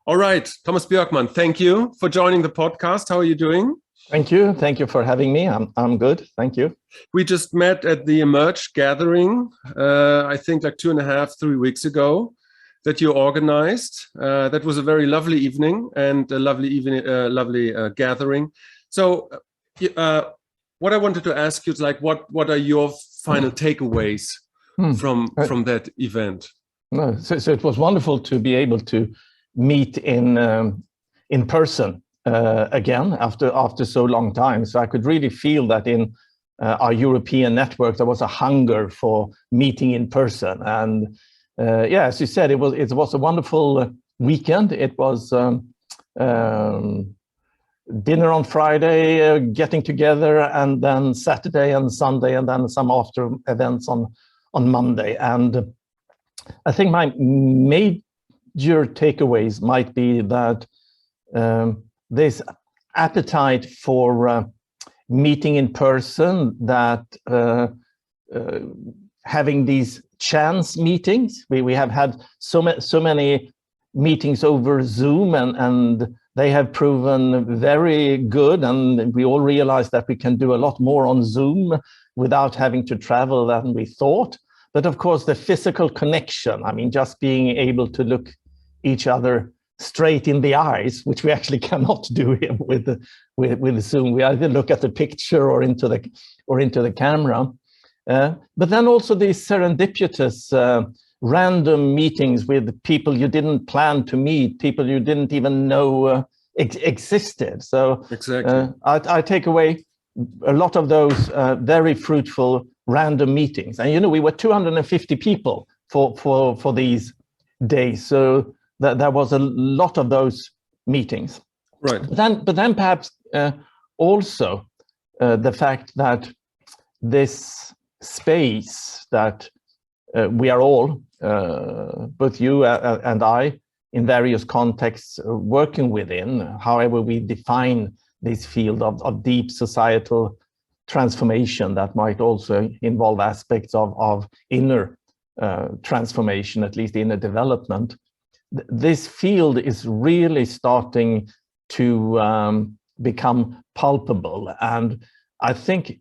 All right, Tomas Björkman, thank you for joining the podcast. How are you doing? Thank you. Thank you for having me. I'm good. Thank you. We just met at the Emerge gathering, I think like 2.5, 3 weeks ago, that you organized. That was a very lovely evening and a lovely gathering. So what I wanted to ask you is like, what are your final takeaways from that event? No, so it was wonderful to be able to meet in person again after so long time. So I could really feel that in our European network there was a hunger for meeting in person. And yeah, as you said, it was a wonderful weekend. It was dinner on Friday, getting together, and then Saturday and Sunday, and then some after events on Monday. And I think my major takeaways might be that this appetite for meeting in person, that having these chance meetings. We have had so many meetings over Zoom, and they have proven very good, and we all realize that we can do a lot more on Zoom without having to travel than we thought. But of course, the physical connection, I mean, just being able to look each other straight in the eyes, which we actually cannot do with Zoom. We either look at the picture or into the camera. But then also these serendipitous random meetings with people you didn't plan to meet, people you didn't even know existed. So exactly. I take away a lot of those very fruitful random meetings. And, you know, we were 250 people for these days. So there was a lot of those meetings. Right. But then perhaps also the fact that this space that we are all, both you and I, in various contexts working within, however we define this field of deep societal transformation that might also involve aspects of inner transformation, at least inner development. This field is really starting to become palpable. And I think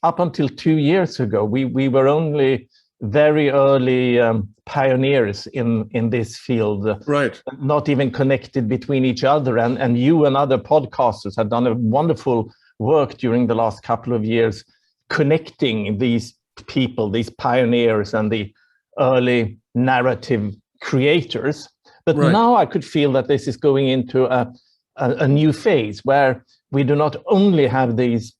up until 2 years ago, we were only very early pioneers in this field, right? Not even connected between each other. And you and other podcasters have done a wonderful work during the last couple of years, connecting these people, these pioneers and the early narrative creators. But right. Now I could feel that this is going into a new phase where we do not only have these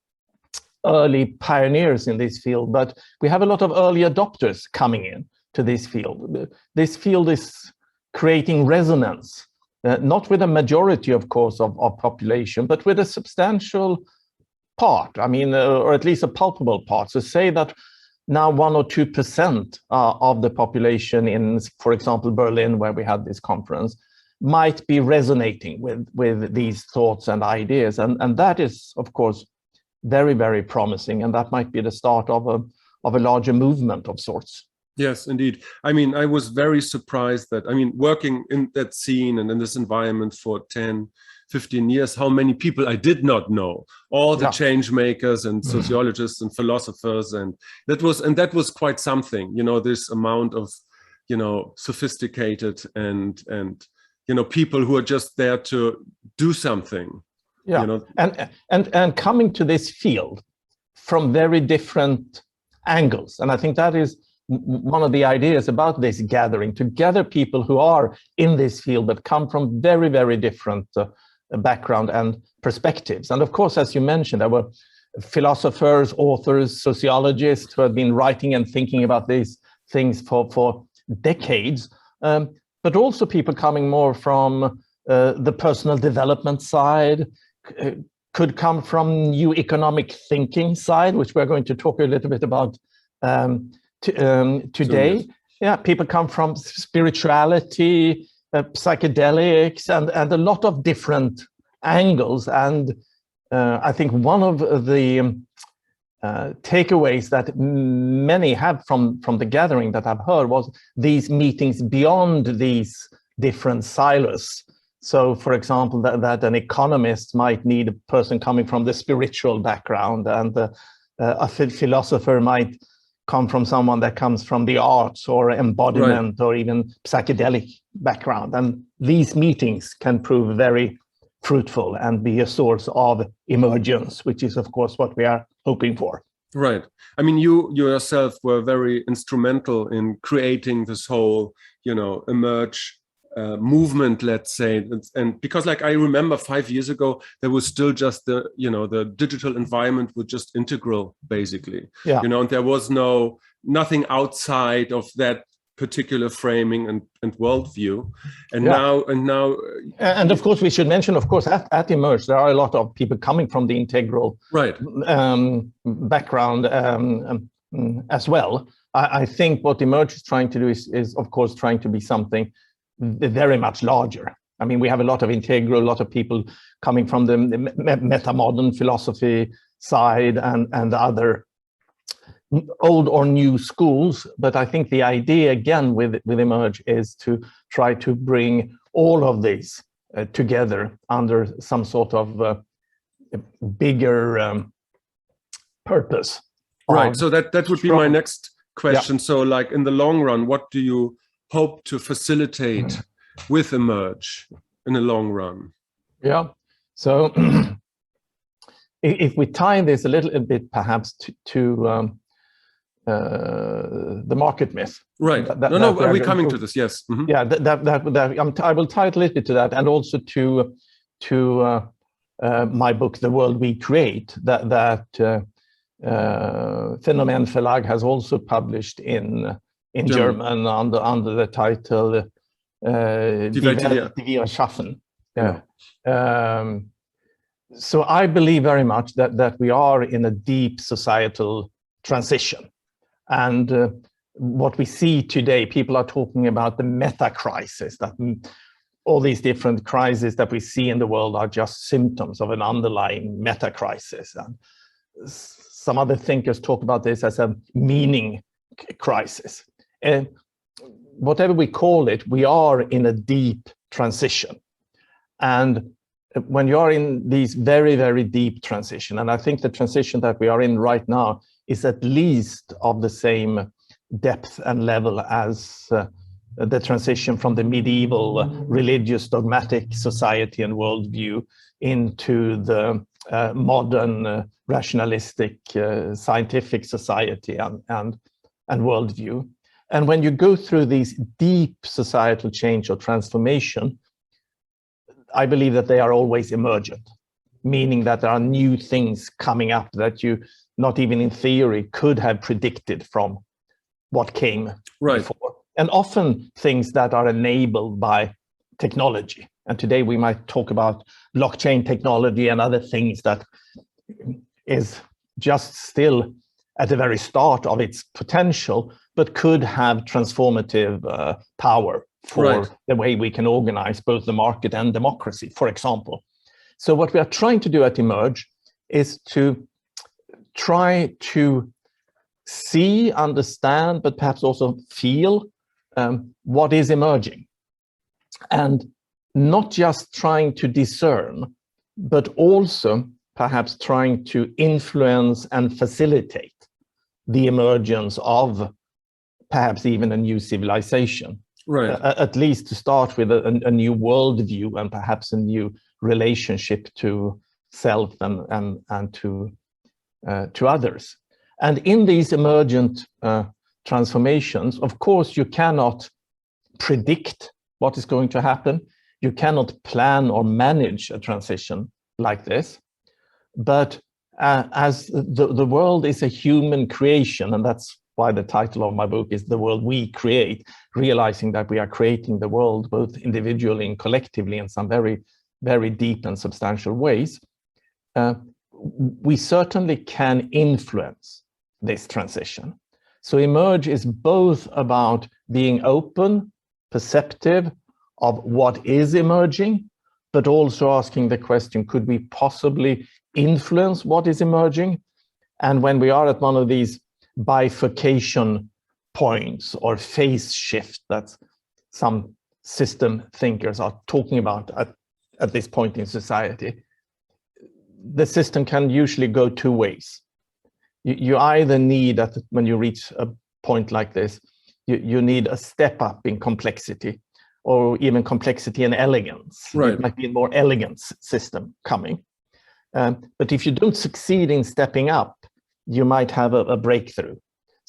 early pioneers in this field, but we have a lot of early adopters coming in to this field. This field is creating resonance, not with a majority, of course, of population, but with a substantial part, I mean, or at least a palpable part. So say that now 1 or 2% of the population in, for example, Berlin, where we had this conference, might be resonating with these thoughts and ideas. And that is, of course, very, very promising. And that might be the start of a larger movement of sorts. Yes, indeed. I mean, I was very surprised that, I mean, working in that scene and in this environment for 10, 15 years, how many people I did not know, all the change makers and sociologists and philosophers. And that was quite something, you know, this amount of, you know, sophisticated and, you know, people who are just there to do something. Yeah, you know? and coming to this field from very different angles. And I think that is one of the ideas about this gathering, to gather people who are in this field but come from very, very different background and perspectives. And of course, as you mentioned, there were philosophers, authors, sociologists who have been writing and thinking about these things for decades, but also people coming more from the personal development side, could come from new economic thinking side, which we're going to talk a little bit about today. Yes. Yeah, people come from spirituality, psychedelics, and a lot of different angles. And I think one of the takeaways that many have from the gathering that I've heard was these meetings beyond these different silos. So, for example, that an economist might need a person coming from the spiritual background, and a philosopher might come from someone that comes from the arts or embodiment, or even psychedelic background. And these meetings can prove very fruitful and be a source of emergence, which is, of course, what we are hoping for. Right. I mean, you yourself were very instrumental in creating this whole, emerge movement, let's say. And because, like, I remember 5 years ago, there was still just the digital environment was just integral, basically. Yeah. And there was nothing outside of that particular framing and worldview. And now and of course we should mention, of course, at Emerge there are a lot of people coming from the integral background as well. I think what Emerge is trying to do is of course trying to be something very much larger. I mean, we have a lot of integral, a lot of people coming from the meta-modern philosophy side and other old or new schools, but I think the idea again with Emerge is to try to bring all of these together under some sort of bigger purpose. Right. So that would be my next question. Yeah. So, like, in the long run, what do you hope to facilitate with Emerge in the long run? Yeah. So if we tie this a little bit perhaps to the market myth. Right. We're coming to this. Yes. Mm-hmm. Yeah. I will tie it a little bit to that, and also to my book, The World We Create, that Phänomen Verlag has also published in German under the title Die Welt, die wir schaffen. Yeah. So I believe very much that we are in a deep societal transition. And what we see today, people are talking about the meta crisis, that all these different crises that we see in the world are just symptoms of an underlying meta crisis. And some other thinkers talk about this as a meaning crisis. And whatever we call it, we are in a deep transition. And when you are in these very, very deep transition, and I think the transition that we are in right now is at least of the same depth and level as the transition from the medieval religious dogmatic society and worldview into the modern rationalistic scientific society and worldview. And when you go through these deep societal change or transformation, I believe that they are always emergent, meaning that there are new things coming up that you not even in theory could have predicted from what came before. And often things that are enabled by technology. And today we might talk about blockchain technology and other things that is just still at the very start of its potential, but could have transformative power for the way we can organize both the market and democracy, for example. So what we are trying to do at Emerge is to try to see, understand, but perhaps also feel what is emerging. And not just trying to discern, but also perhaps trying to influence and facilitate the emergence of perhaps even a new civilization. Right. At least to start with a new worldview and perhaps a new relationship to self and to others. And in these emergent transformations, of course, you cannot predict what is going to happen. You cannot plan or manage a transition like this. But as the world is a human creation, and that's why the title of my book is The World We Create, realizing that we are creating the world both individually and collectively in some very, very deep and substantial ways, we certainly can influence this transition. So Emerge is both about being open, perceptive of what is emerging, but also asking the question, could we possibly influence what is emerging? And when we are at one of these bifurcation points or phase shift that some system thinkers are talking about at this point in society, the system can usually go two ways. You either need, when you reach a point like this, you need a step up in complexity, or even complexity and elegance. Right. It might be a more elegant system coming. But if you don't succeed in stepping up, you might have a breakthrough.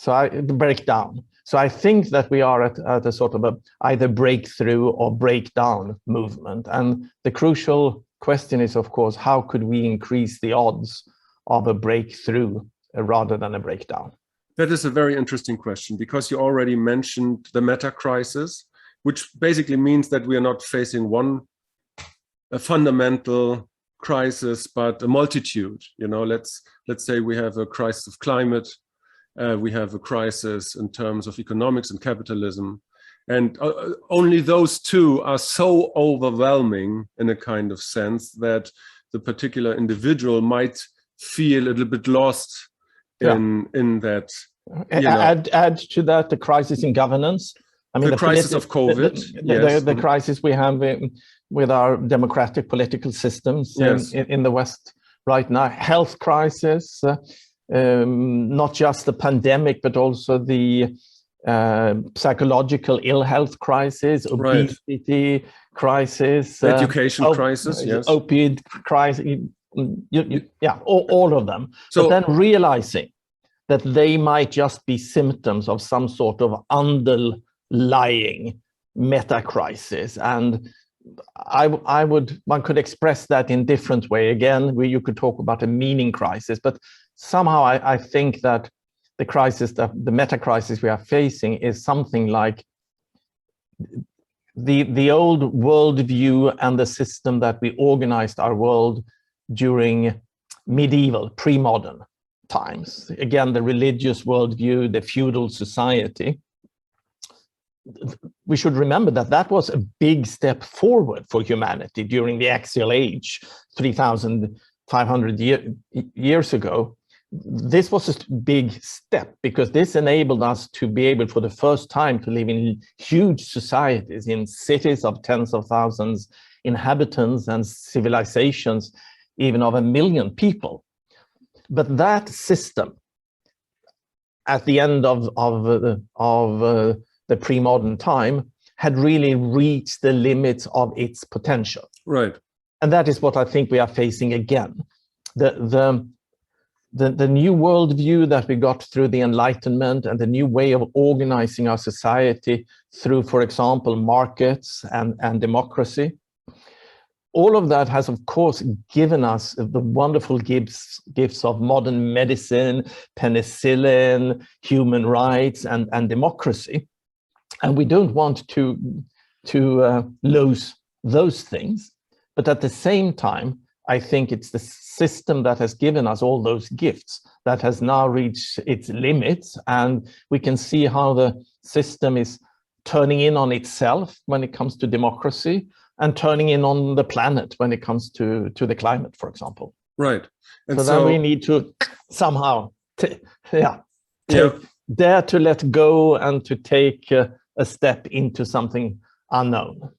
Breakdown. So I think that we are at a sort of either breakthrough or breakdown movement. And the crucial question is, of course, how could we increase the odds of a breakthrough rather than a breakdown? That is a very interesting question, because you already mentioned the meta crisis, which basically means that we are not facing a fundamental crisis, but a multitude. Let's say we have a crisis of climate, we have a crisis in terms of economics and capitalism, and only those two are so overwhelming in a kind of sense that the particular individual might feel a little bit lost in that. Add to that the crisis in governance. I mean, the crisis of COVID, the crisis we have with our democratic political systems in the West right now, health crisis, not just the pandemic, but also the psychological ill health crisis, obesity crisis, education crisis, opioid crisis, all of them. But then realizing that they might just be symptoms of some sort of underlying meta crisis, and one could express that in different way. Again, you could talk about a meaning crisis, but somehow I think that the crisis, the meta crisis we are facing, is something like the old worldview and the system that we organized our world during medieval, pre-modern times. Again, the religious worldview, the feudal society. We should remember that was a big step forward for humanity during the axial age, 3,500 years ago. This was a big step because this enabled us to be able for the first time to live in huge societies, in cities of tens of thousands inhabitants and civilizations even of 1 million people. But that system at the end of the pre-modern time had really reached the limits of its potential. Right. And that is what I think we are facing again. The new worldview that we got through the Enlightenment and the new way of organizing our society through, for example, markets and democracy, all of that has, of course, given us the wonderful gifts of modern medicine, penicillin, human rights, and democracy. And we don't want to lose those things. But at the same time, I think it's the system that has given us all those gifts that has now reached its limits. And we can see how the system is turning in on itself when it comes to democracy, and turning in on the planet when it comes to the climate, for example. Right. And so then we need to somehow dare to let go and to take a step into something unknown.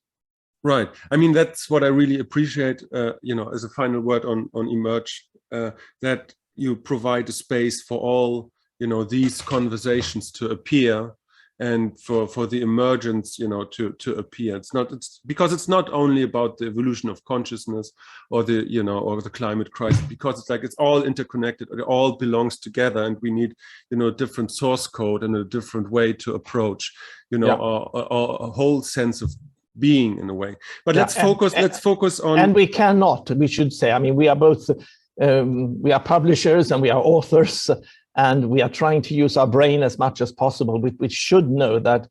Right. I mean, that's what I really appreciate, as a final word on Emerge, that you provide a space for all, these conversations to appear, and for the emergence, to appear. It's because it's not only about the evolution of consciousness or the climate crisis, because it's all interconnected, it all belongs together, and we need, a different source code and a different way to approach, a whole sense of being in a way. But let's focus on. And we should say, I mean, we are both, we are publishers and we are authors, and we are trying to use our brain as much as possible. We should know that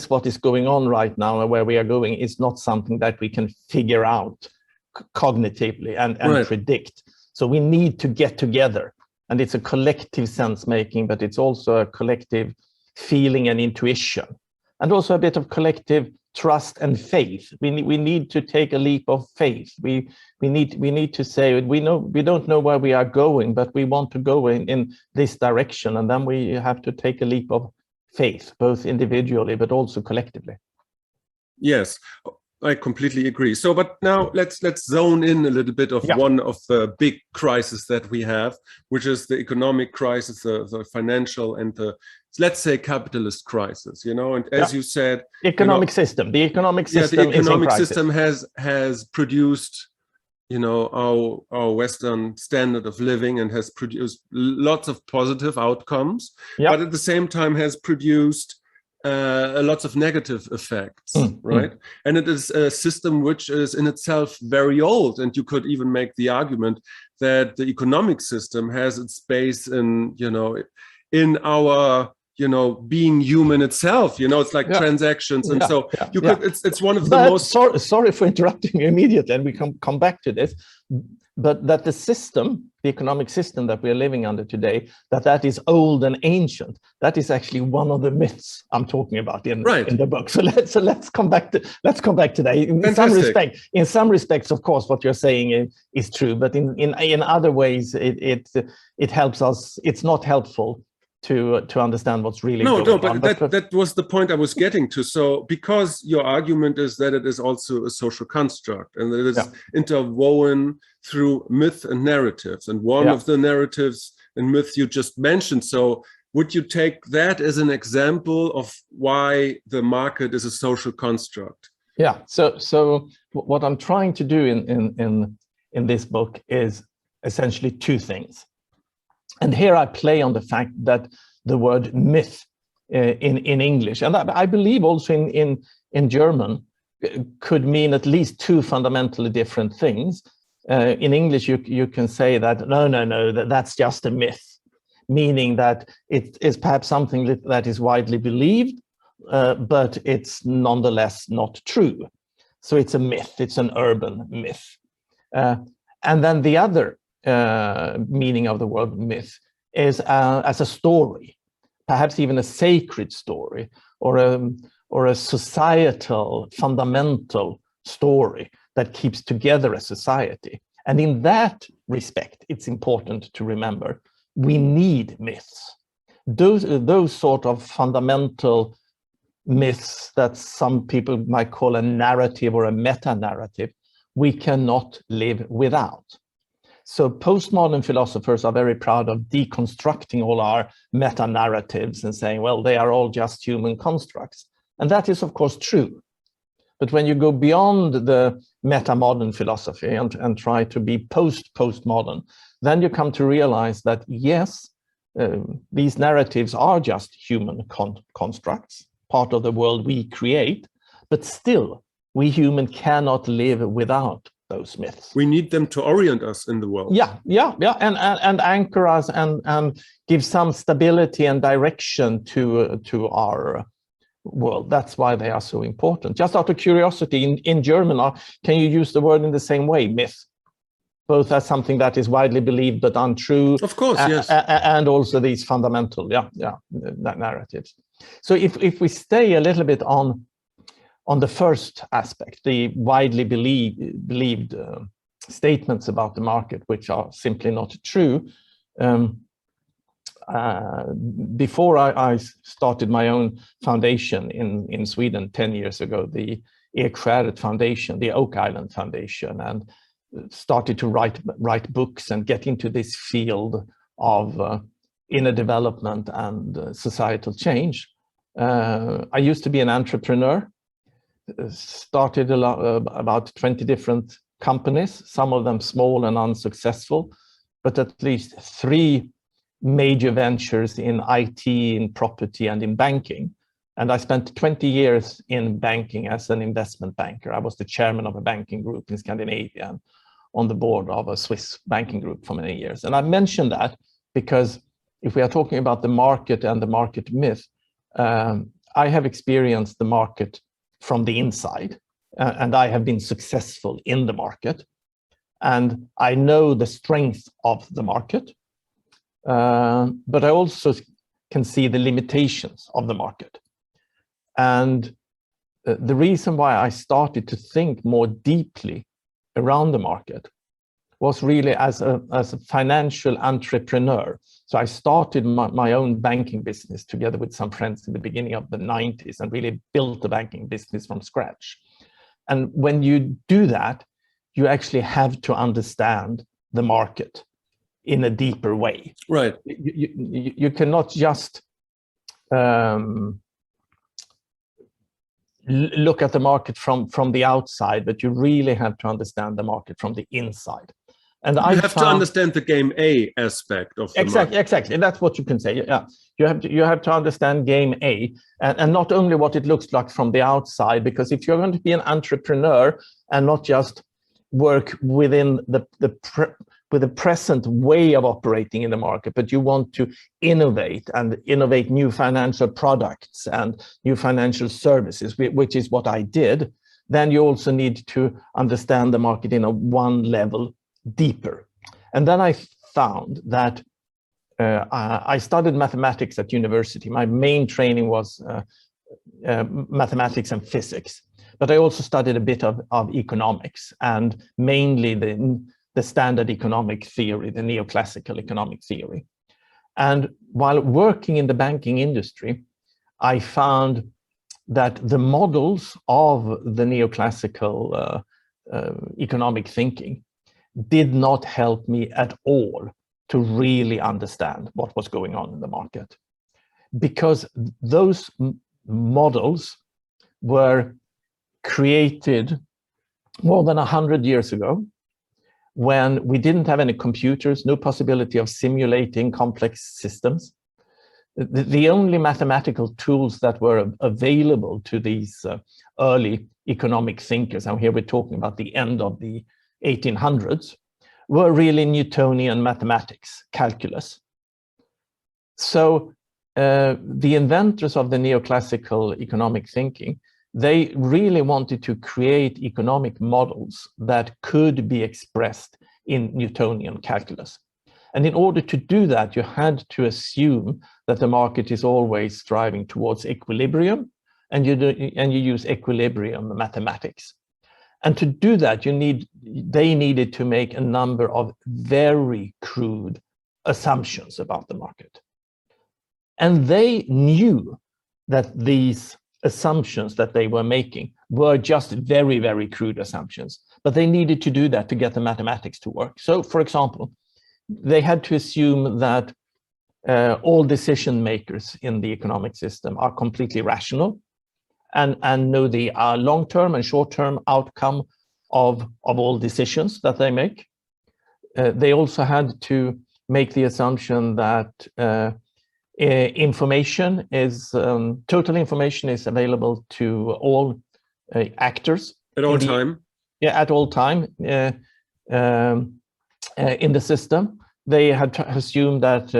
what is going on right now and where we are going is not something that we can figure out cognitively and predict. So we need to get together, and it's a collective sense making, but it's also a collective feeling and intuition, and also a bit of collective trust and faith. We need to take a leap of faith. We need to say, we don't know where we are going, but we want to go in this direction, and then we have to take a leap of faith, both individually but also collectively. Yes, I completely agree. So, but now let's zone in a little bit of one of the big crises that we have, which is the economic crisis, the financial, and the, let's say, capitalist crisis. And as you said, the economic system has produced, our Western standard of living, and has produced lots of positive outcomes, but at the same time has produced lots of negative effects, right? And it is a system which is in itself very old, and you could even make the argument that the economic system has its base in, in our, being human itself. It's like transactions, and so you could. It's one of the most. Sorry for interrupting you immediately, and we can come back to this. But that the system, the economic system that we are living under today, that is old and ancient, that is actually one of the myths I'm talking about in the book. So let's come back to that. In some respects, of course, what you're saying is true, but in other ways, it helps us. It's not helpful to understand what's really going on. But that was the point I was getting to. So because your argument is that it is also a social construct, and that it is interwoven through myth and narratives, and one of the narratives and myths you just mentioned. So would you take that as an example of why the market is a social construct? Yeah. So what I'm trying to do in this book is essentially two things. And here I play on the fact that the word myth in English, and I believe also in German, could mean at least two fundamentally different things. In English, you can say that, no, that's just a myth, meaning that it is perhaps something that is widely believed, but it's nonetheless not true. So it's a myth, it's an urban myth. And then the other meaning of the word myth is as a story, perhaps even a sacred story, or a societal fundamental story that keeps together a society. And in that respect, it's important to remember we need myths. Those sort of fundamental myths that some people might call a narrative or a meta-narrative, we cannot live without. So postmodern philosophers are very proud of deconstructing all our meta-narratives and saying, well, they are all just human constructs. And that is, of course, true. But when you go beyond the meta-modern philosophy and try to be postmodern, then you come to realize that, yes, these narratives are just human constructs, part of the world we create, but still, we humans cannot live without those myths. We need them to orient us in the world. Yeah, and anchor us and give some stability and direction to our world. That's why they are so important. Just out of curiosity, in German, can you use the word in the same way, myth? Both as something that is widely believed but untrue. Of course, yes. And also these fundamental, narratives. So if we stay a little bit on the first aspect, the widely believed statements about the market, which are simply not true. Before I started my own foundation in Sweden 10 years ago, the Ekskäret Foundation, the Oak Island Foundation, and started to write books and get into this field of inner development and societal change. I used to be an entrepreneur, started about 20 different companies, some of them small and unsuccessful, but at least 3 major ventures in IT, in property, and in banking. And I spent 20 years in banking as an investment banker. I was the chairman of a banking group in Scandinavia and on the board of a Swiss banking group for many years. And I mentioned that because if we are talking about the market and the market myth, I have experienced the market from the inside, and I have been successful in the market. And I know the strength of the market, but I also can see the limitations of the market. And the reason why I started to think more deeply around the market was really as a financial entrepreneur So I started my own banking business together with some friends in the beginning of the 90s and really built the banking business from scratch. And when you do that, you actually have to understand the market in a deeper way. Right. You cannot just look at the market from the outside, but you really have to understand the market from the inside. And you have to understand the game A aspect of the market. Exactly. That's what you can say. Yeah, you have to understand game A, and not only what it looks like from the outside. Because if you're going to be an entrepreneur and not just work within with the present way of operating in the market, but you want to innovate new financial products and new financial services, which is what I did, then you also need to understand the market in a one level deeper. And then I found that I studied mathematics at university. My main training was mathematics and physics, but I also studied a bit of economics, and mainly the standard economic theory, the neoclassical economic theory. And while working in the banking industry, I found that the models of the neoclassical economic thinking did not help me at all to really understand what was going on in the market, because those models were created more than 100 years ago, when we didn't have any computers, no possibility of simulating complex systems. The only mathematical tools that were available to these early economic thinkers, and here we're talking about the end of the 1800s, were really Newtonian mathematics, calculus. So the inventors of the neoclassical economic thinking, they really wanted to create economic models that could be expressed in Newtonian calculus. And in order to do that, you had to assume that the market is always striving towards equilibrium, and you use equilibrium mathematics. And to do that, they needed to make a number of very crude assumptions about the market. And they knew that these assumptions that they were making were just very, very crude assumptions, but they needed to do that to get the mathematics to work. So, for example, they had to assume that all decision makers in the economic system are completely rational and know the long-term and short-term outcome of all decisions that they make. They also had to make the assumption that information is total information is available to all actors at all time. Yeah, at all time in the system. They had to assume that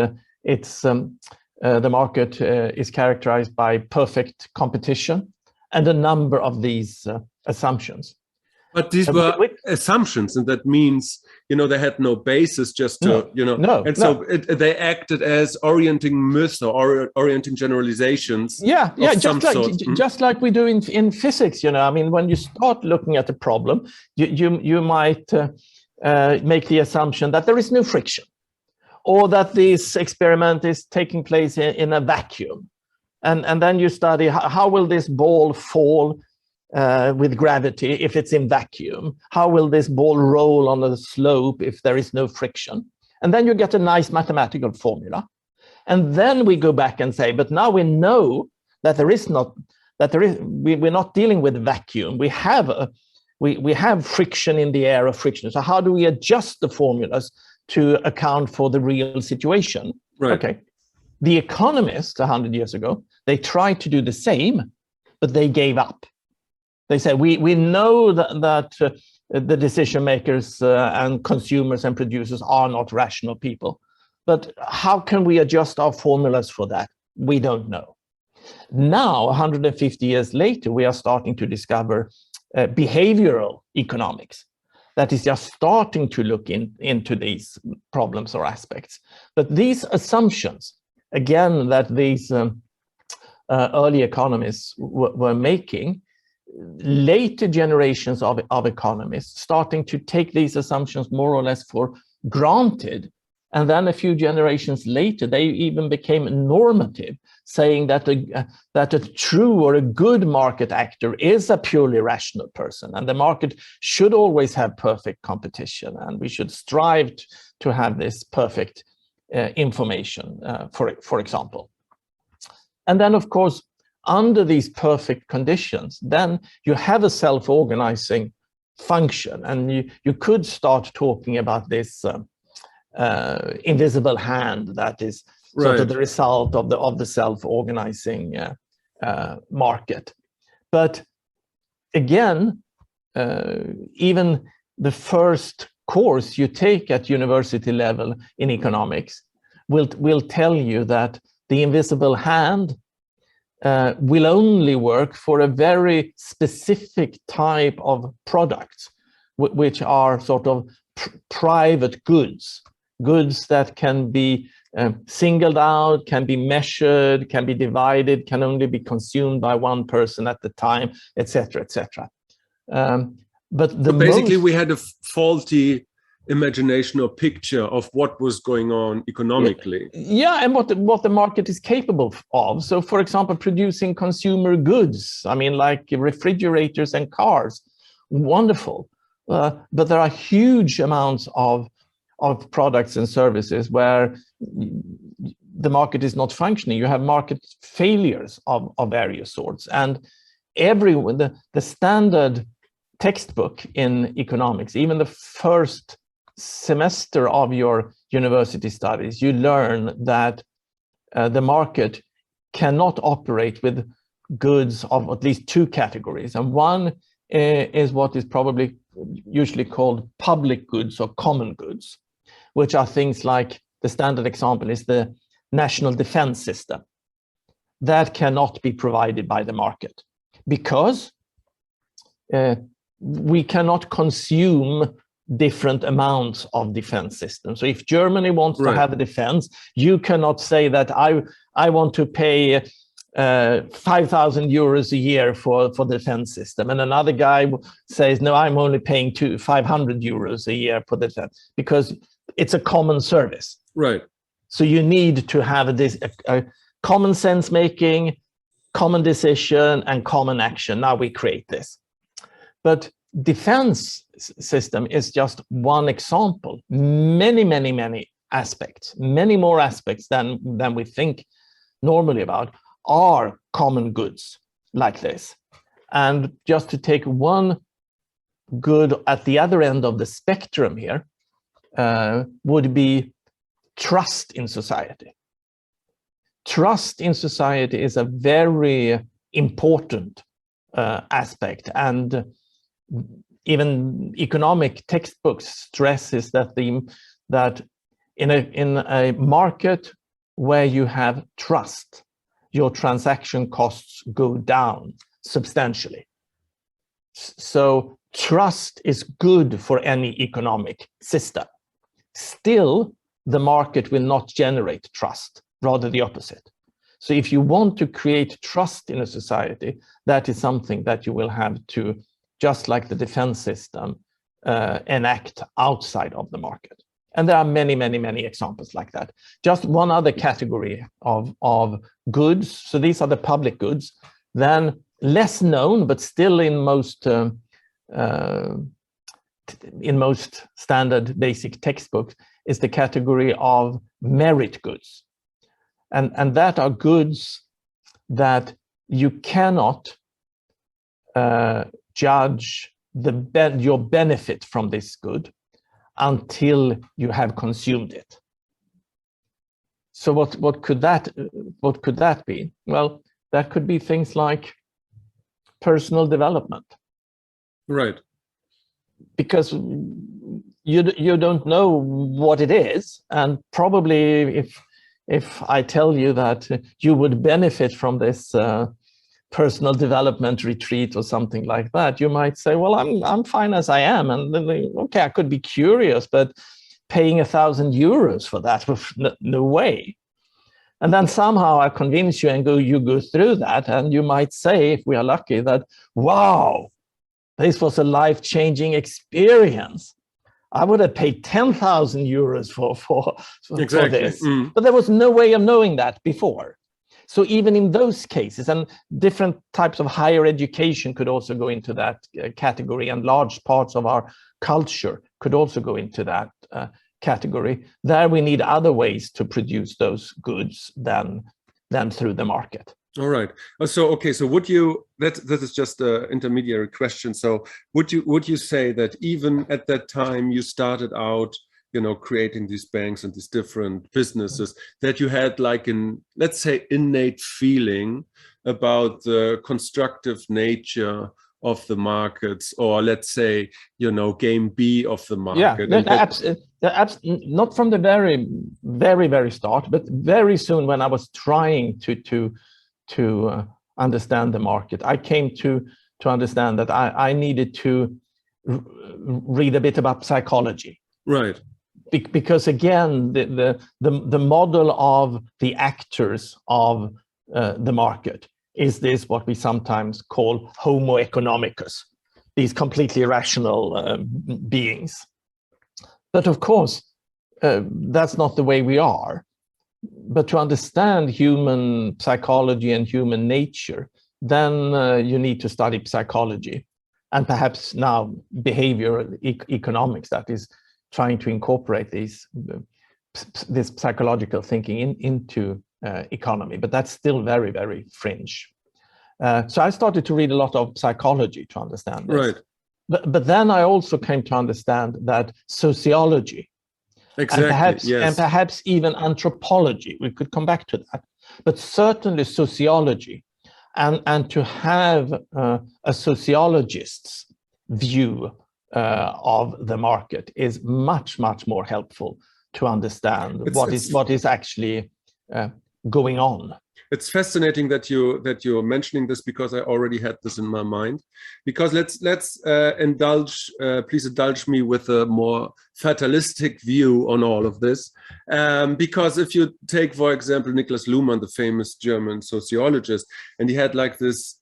the market is characterized by perfect competition, and a number of these assumptions. But these were assumptions, and that means, they had no basis just to, they acted as orienting myths or orienting generalizations. Yeah, just like we do in physics, I mean, when you start looking at a problem, you might make the assumption that there is no friction, or that this experiment is taking place in a vacuum. And then you study how will this ball fall with gravity if it's in vacuum? How will this ball roll on a slope if there is no friction? And then you get a nice mathematical formula. And then we go back and say, but now we know that we're not dealing with vacuum. We have friction in the air of friction. So how do we adjust the formulas to account for the real situation? Right. Okay. The economists 100 years ago, they tried to do the same, but they gave up. They said, we know that the decision makers and consumers and producers are not rational people, but how can we adjust our formulas for that? We don't know. Now, 150 years later, we are starting to discover behavioral economics that is just starting to look into these problems or aspects. But these assumptions, again, that these early economists were making, later generations of economists starting to take these assumptions more or less for granted And then a few generations later, they even became normative, saying that a true or a good market actor is a purely rational person, and the market should always have perfect competition, and we should strive to have this perfect information, for example. And then, of course, under these perfect conditions, then you have a self-organizing function, and you could start talking about this invisible hand that is sort of the result of the self-organizing market. But again, even the first course you take at university level in economics will tell you that the invisible hand will only work for a very specific type of products, which are sort of private goods that can be singled out, can be measured, can be divided, can only be consumed by one person at the time, etc., etc. But basically, we had a faulty imagination or picture of what was going on economically. Yeah, and what the market is capable of. So, for example, producing consumer goods, I mean, like refrigerators and cars, wonderful. But there are huge amounts of products and services where the market is not functioning. You have market failures of various sorts. And the standard textbook in economics, even the first semester of your university studies, you learn that the market cannot operate with goods of at least two categories. And one is what is probably usually called public goods or common goods, which are things like, the standard example is the national defense system. That cannot be provided by the market because we cannot consume different amounts of defense systems. So if Germany wants to have a defense, you cannot say that I want to pay 5,000 euros a year for the defense system, and another guy says, no, I'm only paying 500 euros a year for the defense, because it's a common service. Right. So you need to have this common sense making, common decision, and common action. Now we create this. But defense system is just one example. Many aspects, many more aspects than we think normally about are common goods like this. And just to take one good at the other end of the spectrum here would be trust in society. Trust in society is a very important aspect, and even economic textbooks stresses that in a market where you have trust, your transaction costs go down substantially. So trust is good for any economic system. Still, the market will not generate trust, rather the opposite. So if you want to create trust in a society, that is something that you will have to, just like the defense system, enact outside of the market. And there are many examples like that. Just one other category of goods. So these are the public goods. Then less known, but still in most standard basic textbooks, is the category of merit goods. And that are goods that you cannot judge your benefit from this good until you have consumed it. So what could that be? Well, that could be things like personal development. Right. Because you don't know what it is, and probably if I tell you that you would benefit from this personal development retreat or something like that, you might say, well, I'm fine as I am, and then okay, I could be curious, but paying 1,000 euros for that, no way. And then somehow I convince you, and you go through that, and you might say, if we are lucky, that wow, this was a life-changing experience. I would have paid 10,000 euros for Exactly. this. But there was no way of knowing that before. So even in those cases, and different types of higher education could also go into that category, and large parts of our culture could also go into that category. There we need other ways to produce those goods than through the market. All right. So, okay. So would you, that is just an intermediary question. So would you say that even at that time you started out, you know, creating these banks and these different businesses, that you had like let's say, innate feeling about the constructive nature of the markets, or let's say, you know, game B of the market? Yeah, not from the very start, but very soon when I was trying to understand the market, I came to understand that I needed to read a bit about psychology. Right. Because again, the model of the actors of the market is this, what we sometimes call Homo economicus, these completely irrational beings. But of course, that's not the way we are. But to understand human psychology and human nature, then you need to study psychology, and perhaps now behavioral economics, that is trying to incorporate this psychological thinking into economy. But that's still very, very fringe. So I started to read a lot of psychology to understand this. Right. But then I also came to understand that sociology, exactly, and perhaps even anthropology, we could come back to that, but certainly sociology, and to have a sociologist's view of the market is much more helpful to understand what is actually going on. It's fascinating that you're mentioning this, because I already had this in my mind. Because let's please indulge me with a more fatalistic view on all of this. Because if you take, for example, Niklas Luhmann, the famous German sociologist, and he had like this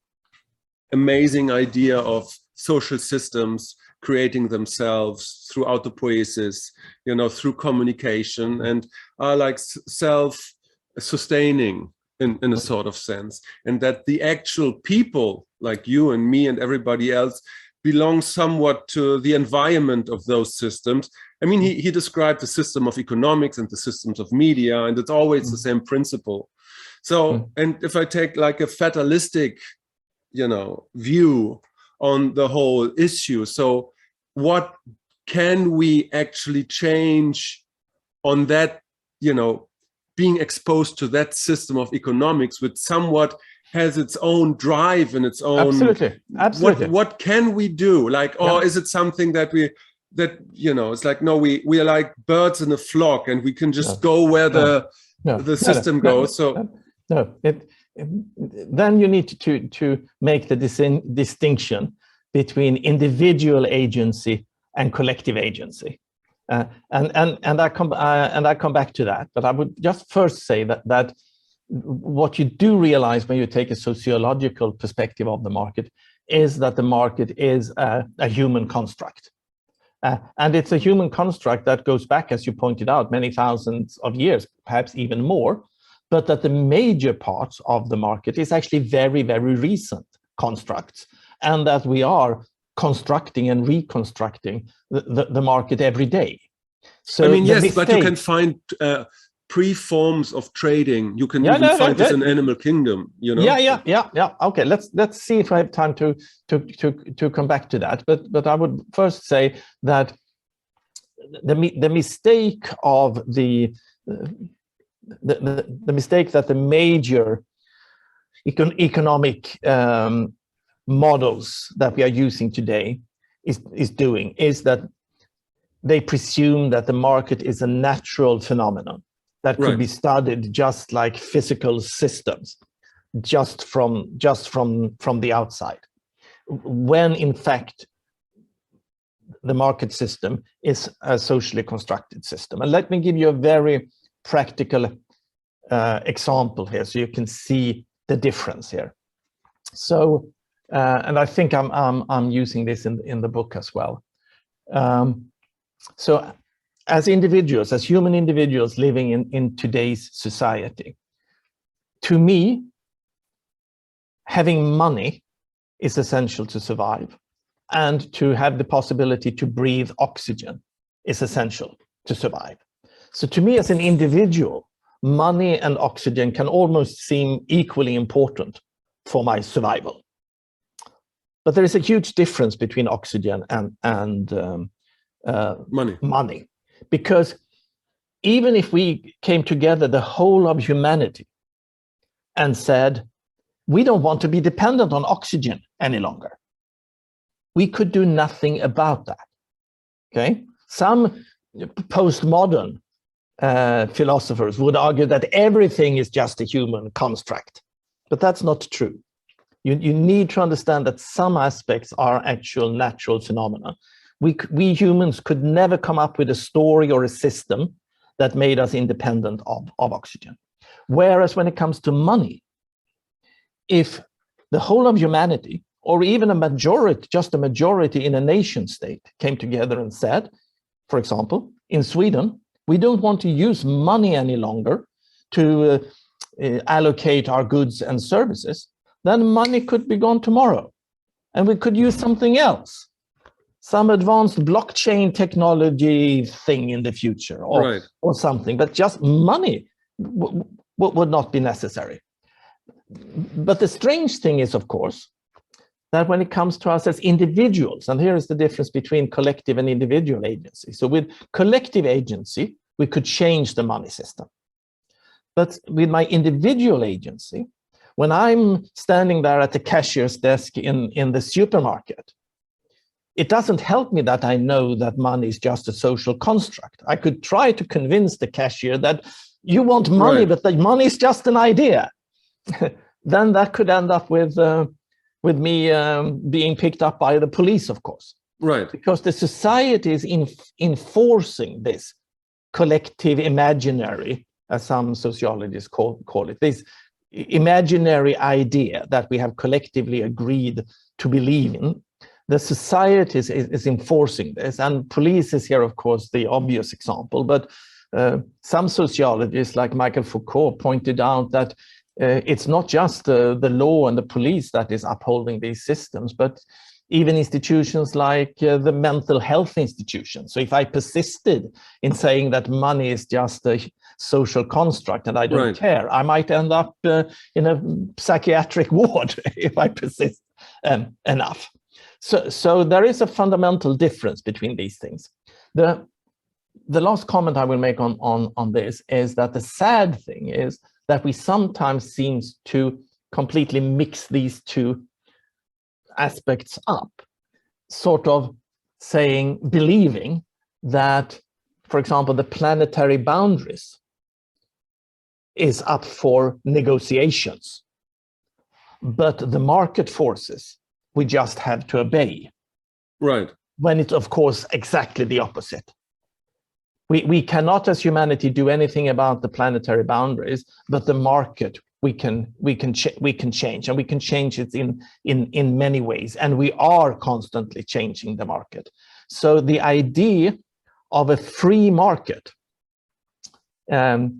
amazing idea of social systems creating themselves throughout the poiesis, you know, through communication, and are like self-sustaining in a sort of sense, and that the actual people like you and me and everybody else belong somewhat to the environment of those systems. I mean, he described the system of economics and the systems of media, and it's always the same principle. So, and if I take like a fatalistic, you know, view on the whole issue, so what can we actually change on that, you know, being exposed to that system of economics, which somewhat has its own drive and its own. Absolutely. What can we do? Like, or is it something that you know, it's like, no, we are like birds in a flock, and we can just go where the system goes. So then you need to make the distinction between individual agency and collective agency. And I come back to that, but I would just first say that what you do realize when you take a sociological perspective of the market is that the market is a human construct, and it's a human construct that goes back, as you pointed out, many thousands of years, perhaps even more, but that the major parts of the market is actually very, very recent constructs, and that we are constructing and reconstructing the market every day. So I mean, yes, but you can find pre-forms of trading. You can even find this in Animal Kingdom, you know. Yeah. Okay, let's see if I have time to come back to that. But I would first say that the mistake of the mistake that the major economic models that we are using today is doing is that they presume that the market is a natural phenomenon that could be studied just like physical systems, just from the outside, when in fact the market system is a socially constructed system. And let me give you a very practical example here, so you can see the difference here. So, and I think I'm using this in the book as well. So as individuals, as human individuals living in today's society, to me, having money is essential to survive, and to have the possibility to breathe oxygen is essential to survive. So to me as an individual, money and oxygen can almost seem equally important for my survival. But there is a huge difference between oxygen and money. Because even if we came together, the whole of humanity, and said, we don't want to be dependent on oxygen any longer, we could do nothing about that. Okay? Some postmodern philosophers would argue that everything is just a human construct, but that's not true. You need to understand that some aspects are actual natural phenomena. We humans could never come up with a story or a system that made us independent of oxygen. Whereas when it comes to money, if the whole of humanity, or even a majority, just a majority in a nation state, came together and said, for example, in Sweden, we don't want to use money any longer to allocate our goods and services, then money could be gone tomorrow. And we could use something else, some advanced blockchain technology thing in the future, or something, but just money would not be necessary. But the strange thing is, of course, that when it comes to us as individuals, and here is the difference between collective and individual agency. So with collective agency, we could change the money system. But with my individual agency, when I'm standing there at the cashier's desk in the supermarket, it doesn't help me that I know that money is just a social construct. I could try to convince the cashier that you want money, but the money is just an idea. Then that could end up with me being picked up by the police, of course. Right. Because the society is enforcing this collective imaginary, as some sociologists call it, this imaginary idea that we have collectively agreed to believe in. The society is enforcing this, and police is here, of course, the obvious example. But some sociologists, like Michael Foucault, pointed out that it's not just the law and the police that is upholding these systems, but even institutions like the mental health institution. So if I persisted in saying that money is just a social construct and I don't care, I might end up in a psychiatric ward if I persist enough. So there is a fundamental difference between these things. The last comment I will make on this is that the sad thing is that we sometimes seem to completely mix these two aspects up, sort of believing that, for example, the planetary boundaries is up for negotiations, but the market forces we just have to obey. Right. When it's, of course, exactly the opposite. We cannot, as humanity, do anything about the planetary boundaries, but the market we can change, and we can change it in many ways, and we are constantly changing the market. So the idea of a free market is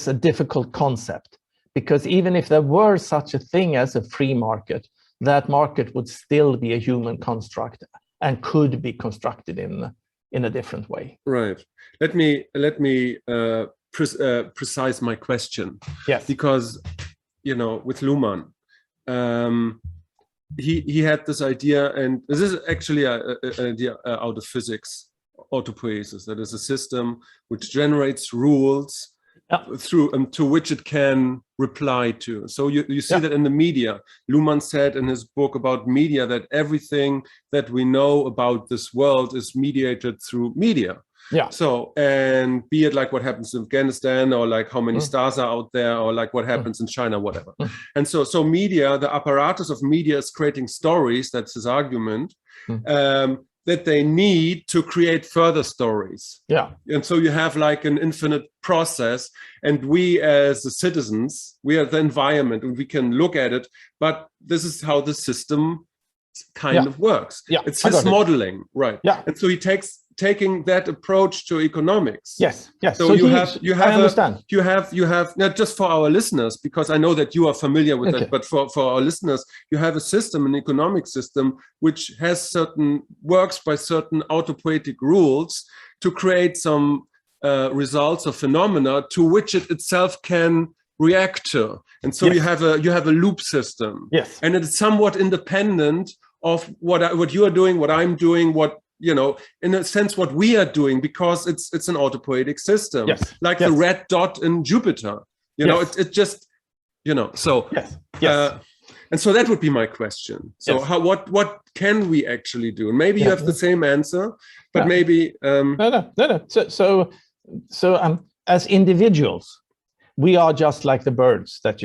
a difficult concept, because even if there were such a thing as a free market, that market would still be a human construct and could be constructed in a different way. Right. Let me precise my question. Yes. Because, with Luhmann, he had this idea, and this is actually an idea out of physics, autopoiesis. That is a system which generates rules through to which it can reply to. So you see that in the media. Luhmann said in his book about media that everything that we know about this world is mediated through media. Yeah. So, and be it like what happens in Afghanistan, or like how many stars are out there, or like what happens in China, whatever. And so media, the apparatus of media is creating stories, that's his argument, that they need to create further stories. Yeah. And so you have like an infinite process, and we as the citizens, we are the environment, and we can look at it, but this is how the system kind of works. Yeah, it's his modeling, right? Yeah. And so he taking that approach to economics. Yes, yes. So you have I understand. You have not just for our listeners, because I know that you are familiar with that, but for our listeners, you have a system, an economic system, which works by certain autopoietic rules to create some results or phenomena to which it itself can react to. And so you have a loop system. Yes. And it's somewhat independent of what you are doing, what I'm doing, in a sense, what we are doing, because it's an autopoietic system, like the red dot in Jupiter. It just, so. Yes. And so that would be my question. So what can we actually do? And maybe you have the same answer, but maybe. No. So as individuals, we are just like the birds that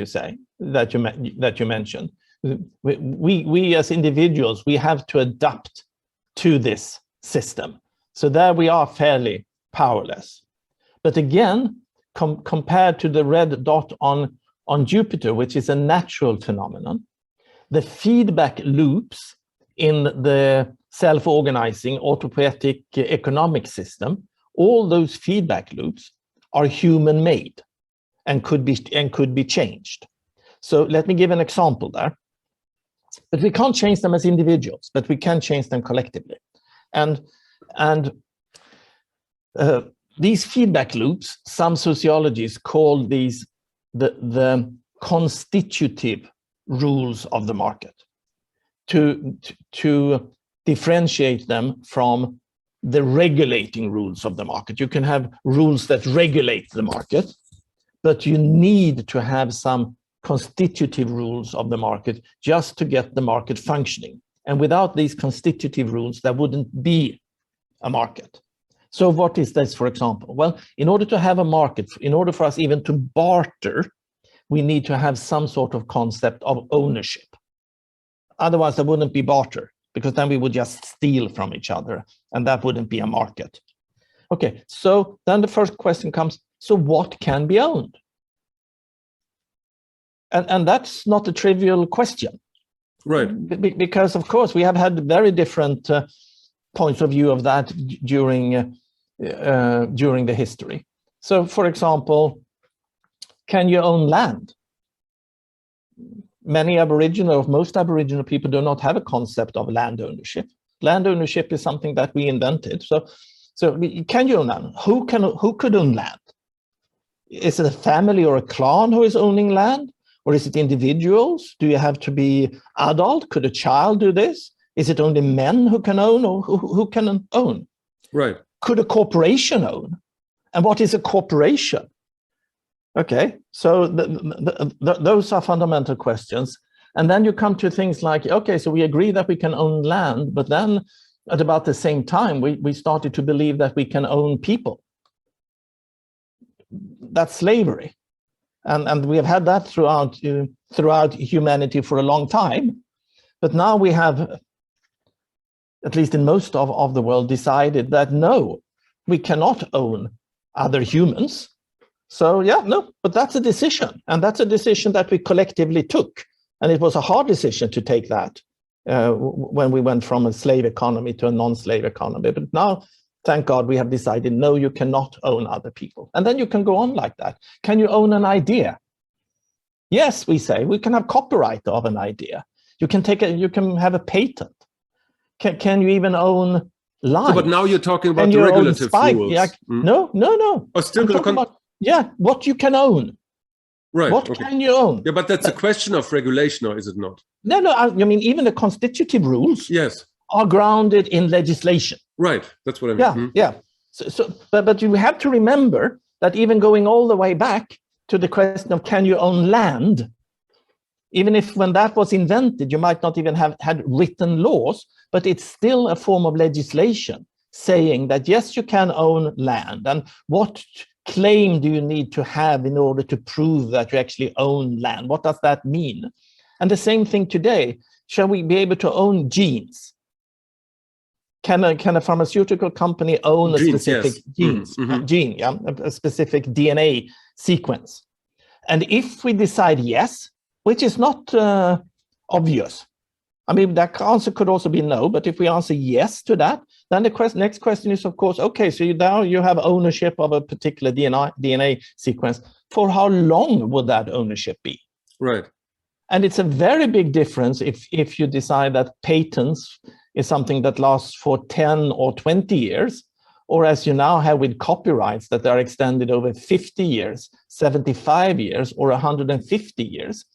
you mentioned. We as individuals, we have to adapt to this system. So there we are fairly powerless. But again, compared to the red dot on Jupiter, which is a natural phenomenon, the feedback loops in the self-organizing autopoietic economic system, all those feedback loops are human-made and could be changed. So let me give an example there. But we can't change them as individuals, but we can change them collectively. And these feedback loops, some sociologists call these the constitutive rules of the market, to differentiate them from the regulating rules of the market. You can have rules that regulate the market, but you need to have some constitutive rules of the market just to get the market functioning. And without these constitutive rules, there wouldn't be a market. So what is this, for example? Well, in order to have a market, in order for us even to barter, we need to have some sort of concept of ownership. Otherwise, there wouldn't be barter, because then we would just steal from each other, and that wouldn't be a market. Okay, so then the first question comes, so what can be owned? And that's not a trivial question. Right. Because, of course, we have had very different points of view of that during the history. So, for example, can you own land? Most Aboriginal people do not have a concept of land ownership. Land ownership is something that we invented. So can you own land? Who could own land? Is it a family or a clan who is owning land? Or is it individuals? Do you have to be adult? Could a child do this? Is it only men who can own, or who can own? Right. Could a corporation own? And what is a corporation? Okay, so those are fundamental questions. And then you come to things like, okay, so we agree that we can own land, but then at about the same time, we started to believe that we can own people. That's slavery. And we have had that throughout humanity for a long time. But now we have, at least in most of the world, decided that no, we cannot own other humans. So but that's a decision. And that's a decision that we collectively took. And it was a hard decision to take that when we went from a slave economy to a non-slave economy. But now, thank God, we have decided, no, you cannot own other people. And then you can go on like that. Can you own an idea? Yes, we say, we can have copyright of an idea. You can have a patent. Can you even own life? So, but now you're talking about the regulative rules. Yeah, no. Oh, still what you can own. Right. What can you own? Yeah, but that's a question of regulation, or is it not? No. I mean, even the constitutive rules are grounded in legislation. Right. That's what I mean. Yeah. But you have to remember that even going all the way back to the question of can you own land, even if when that was invented, you might not even have had written laws, but it's still a form of legislation saying that, yes, you can own land. And what claim do you need to have in order to prove that you actually own land? What does that mean? And the same thing today. Shall we be able to own genes? Can a pharmaceutical company own a specific gene, a specific DNA sequence? And if we decide yes, which is not obvious, I mean, that answer could also be no, but if we answer yes to that, then the next question is, of course, okay, so now you have ownership of a particular DNA sequence. For how long would that ownership be? Right. And it's a very big difference if you decide that patents is something that lasts for 10 or 20 years, or as you now have with copyrights that are extended over 50 years, 75 years, or 150 years.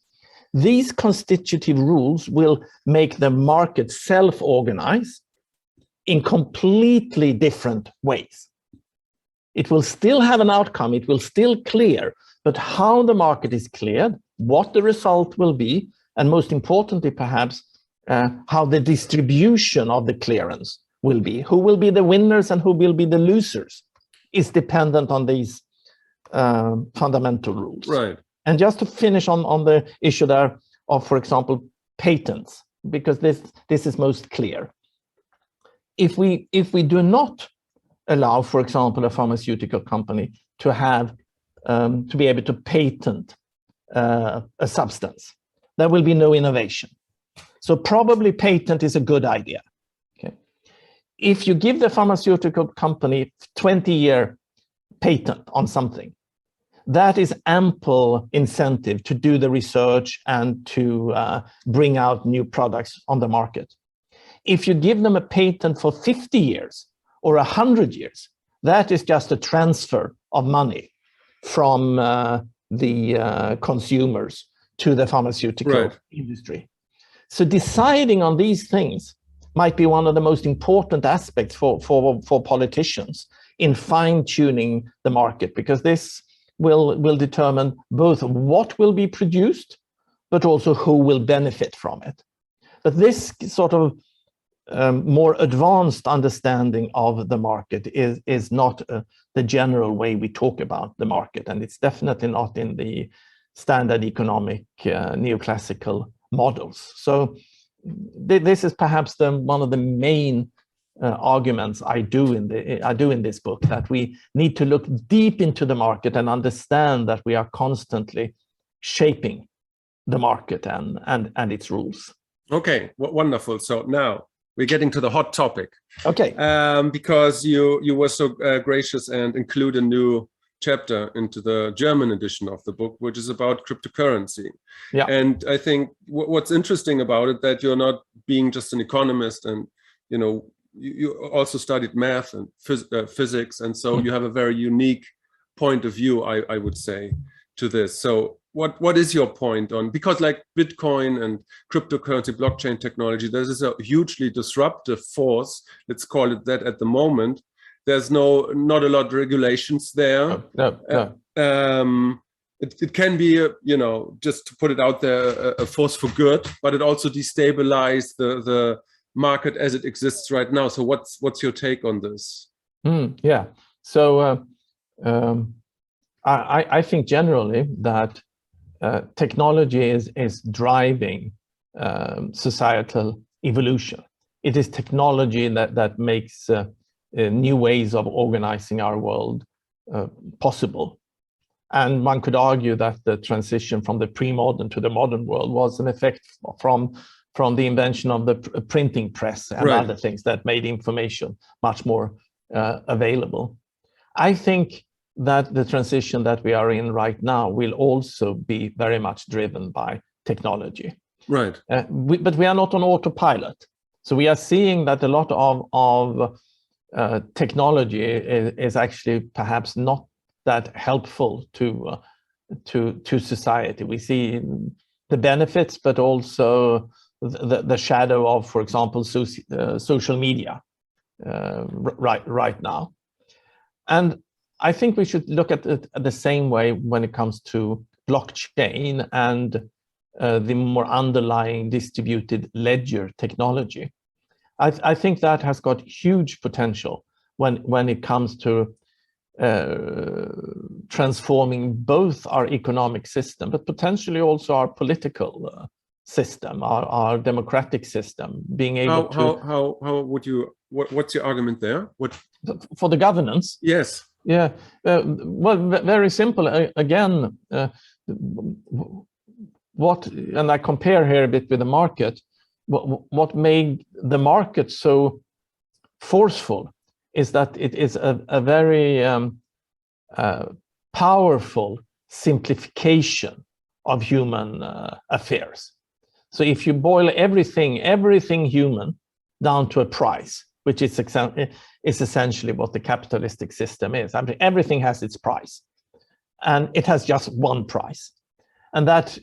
These constitutive rules will make the market self-organize in completely different ways. It will still have an outcome, it will still clear, but how the market is cleared, what the result will be, and most importantly, perhaps, how the distribution of the clearance will be, who will be the winners and who will be the losers, is dependent on these fundamental rules. Right. And just to finish on the issue there of, for example, patents, because this is most clear. If we do not allow, for example, a pharmaceutical company to have to be able to patent a substance, there will be no innovation. So probably patent is a good idea. Okay. If you give the pharmaceutical company 20-year patent on something, that is ample incentive to do the research and to bring out new products on the market. If you give them a patent for 50 years or 100 years, that is just a transfer of money from the consumers to the pharmaceutical industry. So deciding on these things might be one of the most important aspects for politicians in fine-tuning the market, because this will determine both what will be produced, but also who will benefit from it. But this sort of more advanced understanding of the market is not the general way we talk about the market, and it's definitely not in the standard economic neoclassical models. So this is perhaps one of the main arguments I do in this book, that we need to look deep into the market and understand that we are constantly shaping the market and its rules. Okay, wonderful. So now we're getting to the hot topic. Okay. Because you were so gracious and include a new chapter into the German edition of the book, which is about cryptocurrency. Yeah. And I think what's interesting about it, that you're not being just an economist, and you also studied math and physics, and so you have a very unique point of view, I would say, to this. So what is your point on, because like Bitcoin and cryptocurrency, blockchain technology, this is a hugely disruptive force, let's call it that, at the moment. There's not a lot of regulations there. No. It can be, just to put it out there, a force for good, but it also destabilizes the market as it exists right now. So what's your take on this? Yeah. So I think generally that technology is driving societal evolution. It is technology that makes new ways of organizing our world possible. And one could argue that the transition from the pre-modern to the modern world was an effect from the invention of the printing press and other things that made information much more available. I think that the transition that we are in right now will also be very much driven by technology. Right. But we are not on autopilot. So we are seeing that a lot of technology is actually perhaps not that helpful to society. We see the benefits, but also the shadow of, for example, social media right now. And I think we should look at it the same way when it comes to blockchain and the more underlying distributed ledger technology. I think that has got huge potential when it comes to transforming both our economic system, but potentially also our political system, our democratic system, being able how would you, what's your argument there? For the governance? Yes. Yeah, well, very simple. Again, and I compare here a bit with the market. what made the market so forceful is that it is a very powerful simplification of human affairs. So if you boil everything human down to a price, which is essentially what the capitalistic system is. I mean, everything has its price, and it has just one price. And that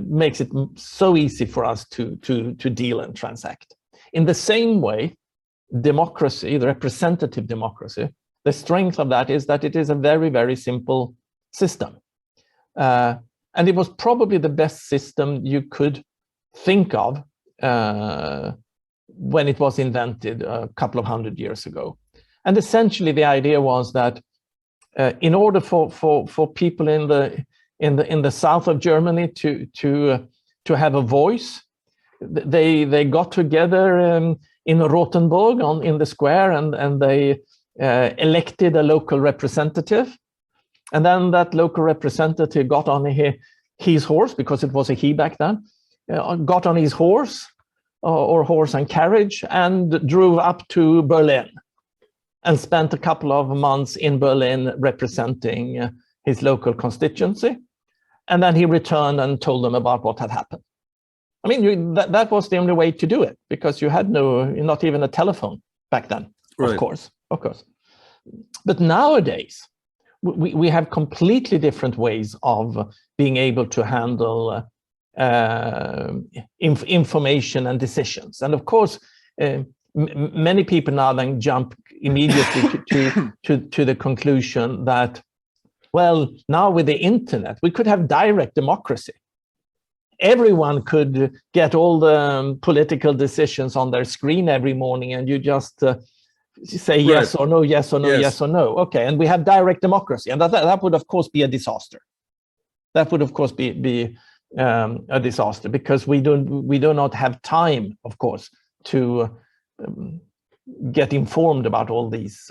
makes it so easy for us to deal and transact. In the same way, democracy, the representative democracy, the strength of that is that it is a very, very simple system. And it was probably the best system you could think of when it was invented a couple of 100 years ago. And essentially the idea was that in order for people in the south of Germany to have a voice, they got together in Rothenburg in the square, and they elected a local representative. And then that local representative got on his horse, because it was a he back then, got on his horse or horse and carriage and drove up to Berlin and spent a couple of months in Berlin representing his local constituency. And then he returned and told them about what had happened. I mean, that was the only way to do it, because you had not even a telephone back then, right. Of course. But nowadays, we have completely different ways of being able to handle information and decisions. And of course, many people now then jump immediately to the conclusion that, well, now with the internet, we could have direct democracy. Everyone could get all the political decisions on their screen every morning, and you just say yes or no, yes or no, yes or no. Okay, and we have direct democracy, and that would of course be a disaster. That would of course be a disaster, because we do not have time, of course, to get informed about all these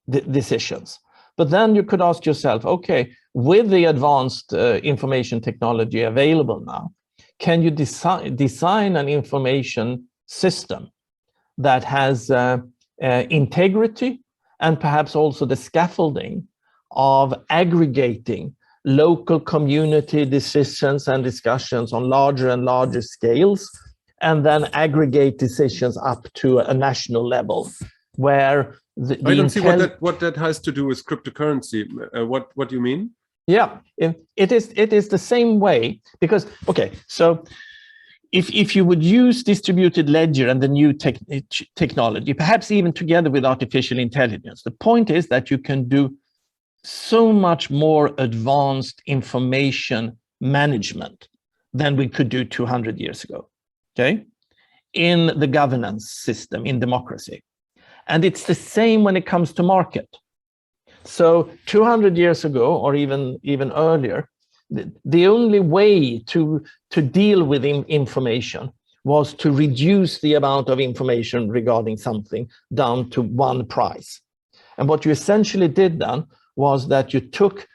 decisions. But then you could ask yourself, okay, with the advanced information technology available now, can you design an information system that has integrity and perhaps also the scaffolding of aggregating local community decisions and discussions on larger and larger scales, and then aggregate decisions up to a national level, where I don't see what that has to do with cryptocurrency. What do you mean? Yeah, it is the same way, because, okay, so if you would use distributed ledger and the new technology, perhaps even together with artificial intelligence, the point is that you can do so much more advanced information management than we could do 200 years ago, okay, in the governance system, in democracy. And it's the same when it comes to market. So 200 years ago, or even earlier, the only way to deal with information was to reduce the amount of information regarding something down to one price. And what you essentially did then was that you took,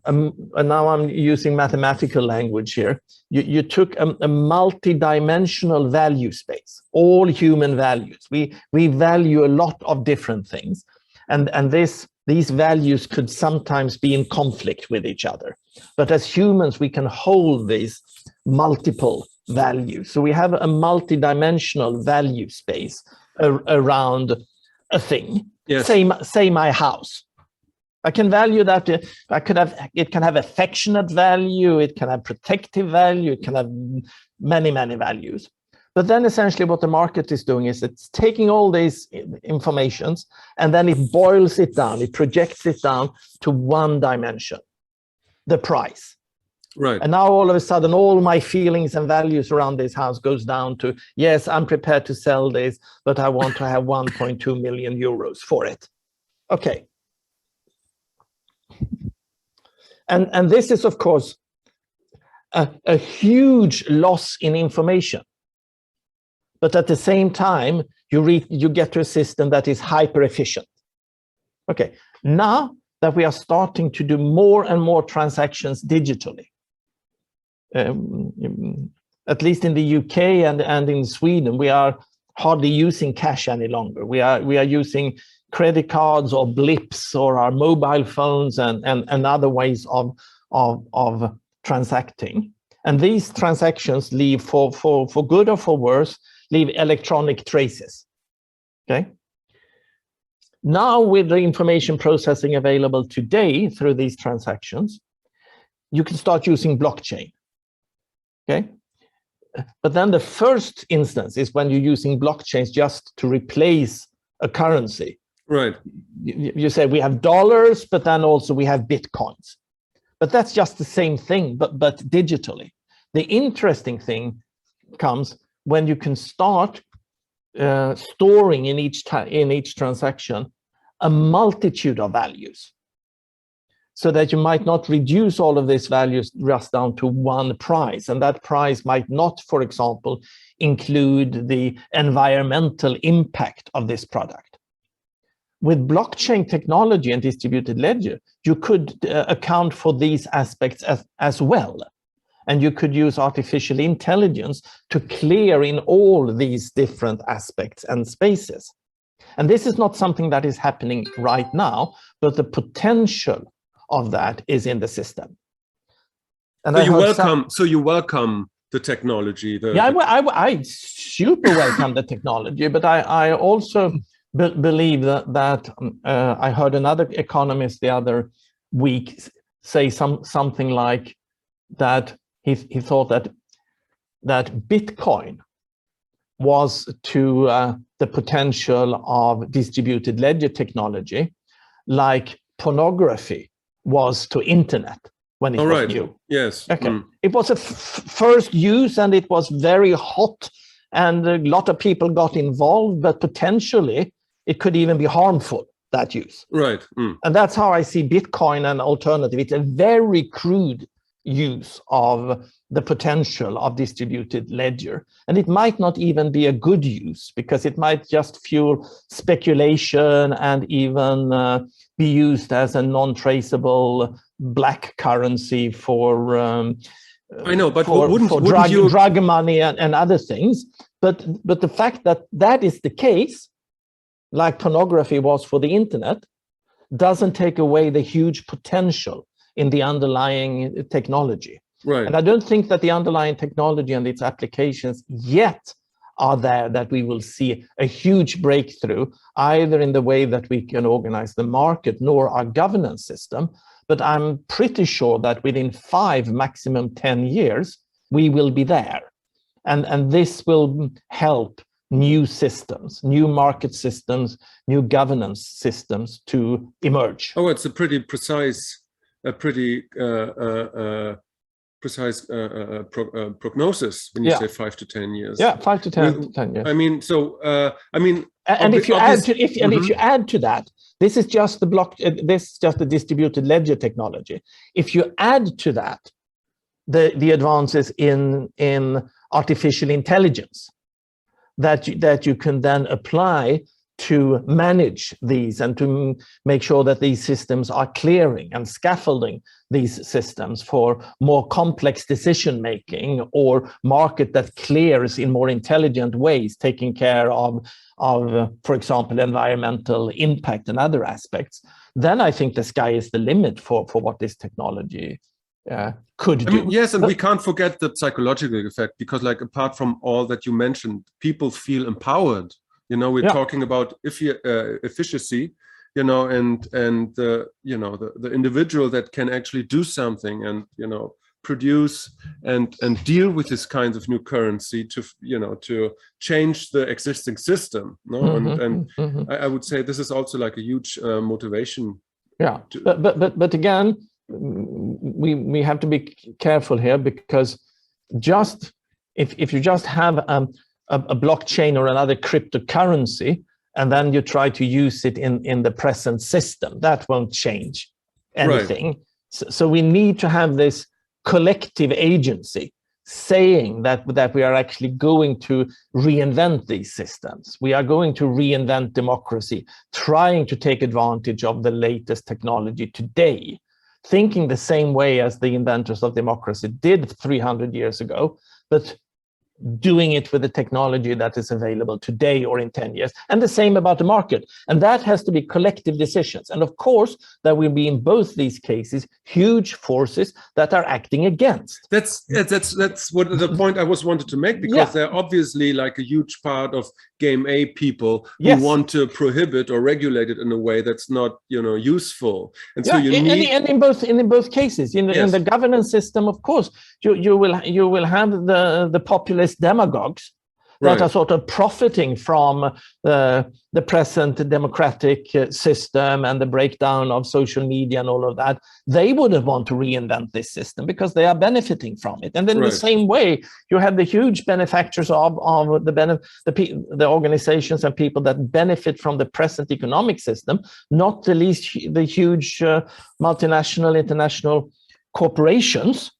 and now I'm using mathematical language here, you took a multi-dimensional value space, all human values. We value a lot of different things, and these values could sometimes be in conflict with each other. But as humans, we can hold these multiple values. So we have a multi-dimensional value space around a thing. Yes. Say my house. I can value that. It can have affectionate value. It can have protective value. It can have many, many values. But then essentially what the market is doing is it's taking all these informations and then it boils it down. It projects it down to one dimension, the price. Right. And now all of a sudden, all my feelings and values around this house goes down to, yes, I'm prepared to sell this, but I want to have 1.2 million euros for it. Okay. And this is, of course, a huge loss in information. But at the same time, you get to a system that is hyper efficient. Okay, now that we are starting to do more and more transactions digitally, at least in the UK and in Sweden, we are hardly using cash any longer. We are using credit cards or blips or our mobile phones and other ways of transacting. And these transactions leave, for good or for worse, leave electronic traces. Okay. Now, with the information processing available today through these transactions, you can start using blockchain. Okay. But then the first instance is when you're using blockchains just to replace a currency. Right. You say we have dollars, but then also we have bitcoins. But that's just the same thing, but digitally. The interesting thing comes when you can start storing in each transaction a multitude of values, so that you might not reduce all of these values just down to one price. And that price might not, for example, include the environmental impact of this product. With blockchain technology and distributed ledger, you could account for these aspects as well. And you could use artificial intelligence to clear in all these different aspects and spaces. And this is not something that is happening right now, but the potential of that is in the system. And so you welcome the technology. I super welcome the technology, but I also believe that I heard another economist the other week say something like that. He thought that Bitcoin was to the potential of distributed ledger technology like pornography was to internet when it was new. Yes. Okay. It was a first use, and it was very hot, and a lot of people got involved, but potentially it could even be harmful, that use. Right. And that's how I see Bitcoin an alternative. It's a very crude use of the potential of distributed ledger. And it might not even be a good use, because it might just fuel speculation and even be used as a non-traceable black currency for I know, but drug money and other things. But the fact that that is the case, like pornography was for the internet, doesn't take away the huge potential in the underlying technology. Right. And I don't think that the underlying technology and its applications yet are there that we will see a huge breakthrough, either in the way that we can organize the market nor our governance system. But I'm pretty sure that within 5, maximum 10 years, we will be there. And this will help new systems, new market systems, new governance systems to emerge. Oh, it's a pretty precise, prognosis when you say 5 to 10 years. Yeah, 5 to 10 years. I mean, so and if you add to that, this is just the distributed ledger technology. If you add to that the advances in artificial intelligence that you can then apply to manage these and to make sure that these systems are clearing and scaffolding these systems for more complex decision making, or market that clears in more intelligent ways, taking care of for example, environmental impact and other aspects, then I think the sky is the limit for what this technology could do. Yes, and we can't forget the psychological effect, because like apart from all that you mentioned, people feel empowered. You know, we're talking about efficiency, you know, and the individual that can actually do something and, you know, produce and deal with this kinds of new currency to, you know, to change the existing system. No, I would say this is also like a huge motivation. Yeah, but again, we have to be careful here, because just if you just have a blockchain or another cryptocurrency, and then you try to use it in the present system, that won't change anything. Right. So we need to have this collective agency saying that we are actually going to reinvent these systems. We are going to reinvent democracy, trying to take advantage of the latest technology today, thinking the same way as the inventors of democracy did 300 years ago, but doing it with the technology that is available today or in 10 years. And the same about the market. And that has to be collective decisions. And of course, there will be in both these cases huge forces that are acting against. That's what the point I was wanted to make, because they're obviously like a huge part of game A people who want to prohibit or regulate it in a way that's not, useful. And so you need, and in both cases, in the governance system, of course, you will have the populist demagogues that are sort of profiting from the present democratic system and the breakdown of social media and all of that. They wouldn't want to reinvent this system because they are benefiting from it. And then in the same way, you have the huge benefactors of the organizations and people that benefit from the present economic system, not the least the huge multinational, international corporations.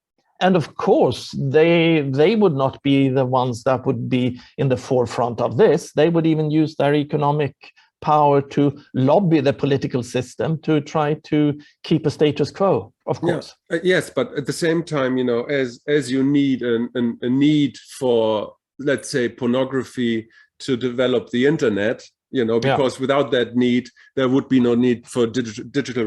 And of course, they would not be the ones that would be in the forefront of this. They would even use their economic power to lobby the political system to try to keep a status quo, of course. Yes, but at the same time, as you need a need for, let's say, pornography to develop the internet, because without that need, there would be no need for digital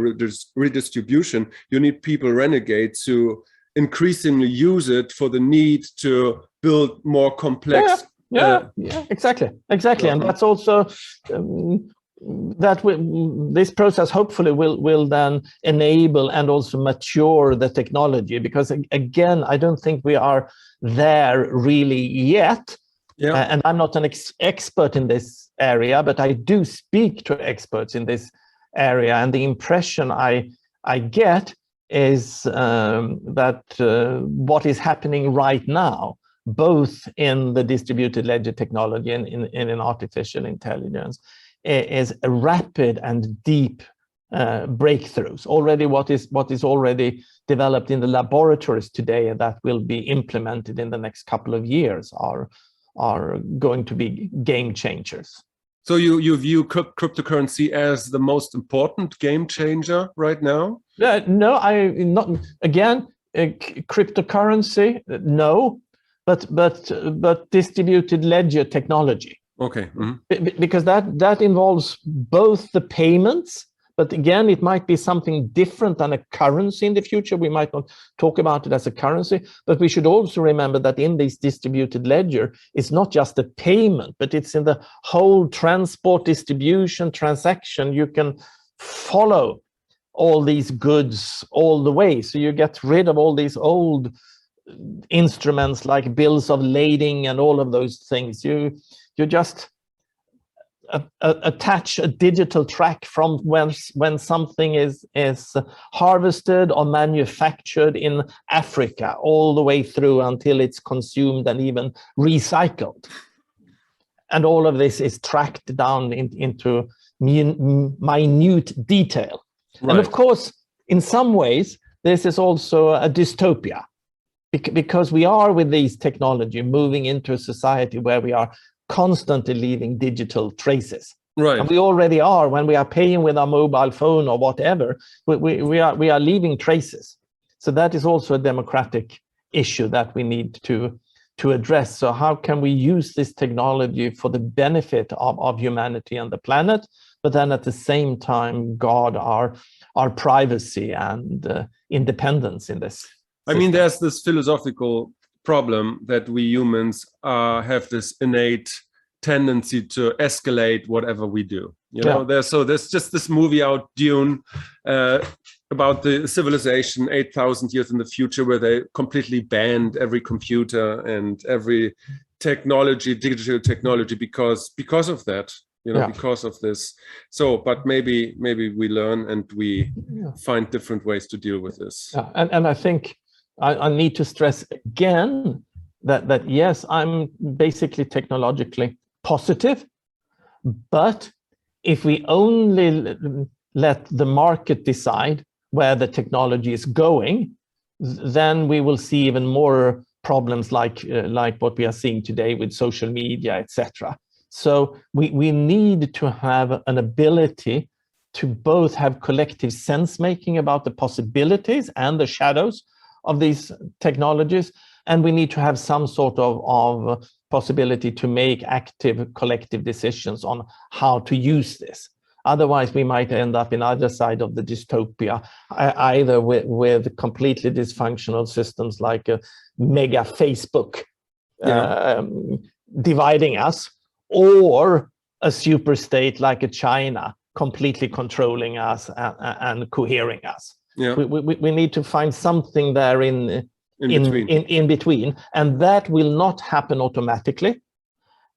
redistribution. You need people renegades who increasingly use it for the need to build more complex. Exactly. And that's also this process hopefully will then enable and also mature the technology, because again, I don't think we are there really yet. And I'm not an expert in this area, but I do speak to experts in this area, and the impression I get is that what is happening right now, both in the distributed ledger technology and in artificial intelligence, is a rapid and deep breakthroughs. Already what is already developed in the laboratories today and that will be implemented in the next couple of years are going to be game changers. So you view cryptocurrency as the most important game changer right now? No, not again. Cryptocurrency, no, but distributed ledger technology. Okay. Because that involves both the payments, but again, it might be something different than a currency in the future. We might not talk about it as a currency, but we should also remember that in this distributed ledger, it's not just a payment, but it's in the whole transport, distribution, transaction. You can follow all these goods all the way. So you get rid of all these old instruments like bills of lading and all of those things. You just attach a digital track from when something is harvested or manufactured in Africa all the way through until it's consumed and even recycled. And all of this is tracked down into minute detail. And of course, in some ways, this is also a dystopia, because we are with these technology moving into a society where we are constantly leaving digital traces. And we already are. When we are paying with our mobile phone or whatever, we are leaving traces. So that is also a democratic issue that we need to address. So how can we use this technology for the benefit of humanity and the planet, but then at the same time guard our privacy and independence in this system? I mean, there's this philosophical problem that we humans have this innate tendency to escalate whatever we do. There's just this movie out, Dune, about the civilization 8,000 years in the future, where they completely banned every computer and every technology, digital technology, because of that. Because of this. So, but maybe we learn and we find different ways to deal with this. And I think I need to stress again that yes, I'm basically technologically positive, but if we only let the market decide where the technology is going, then we will see even more problems like what we are seeing today with social media, etc. So we need to have an ability to both have collective sense making about the possibilities and the shadows of these technologies, and we need to have some sort of possibility to make active collective decisions on how to use this. Otherwise, we might end up in either side of the dystopia, either with completely dysfunctional systems like a mega Facebook dividing us, or a super state like a China completely controlling us and cohering us. Yeah. We need to find something there in between, and that will not happen automatically,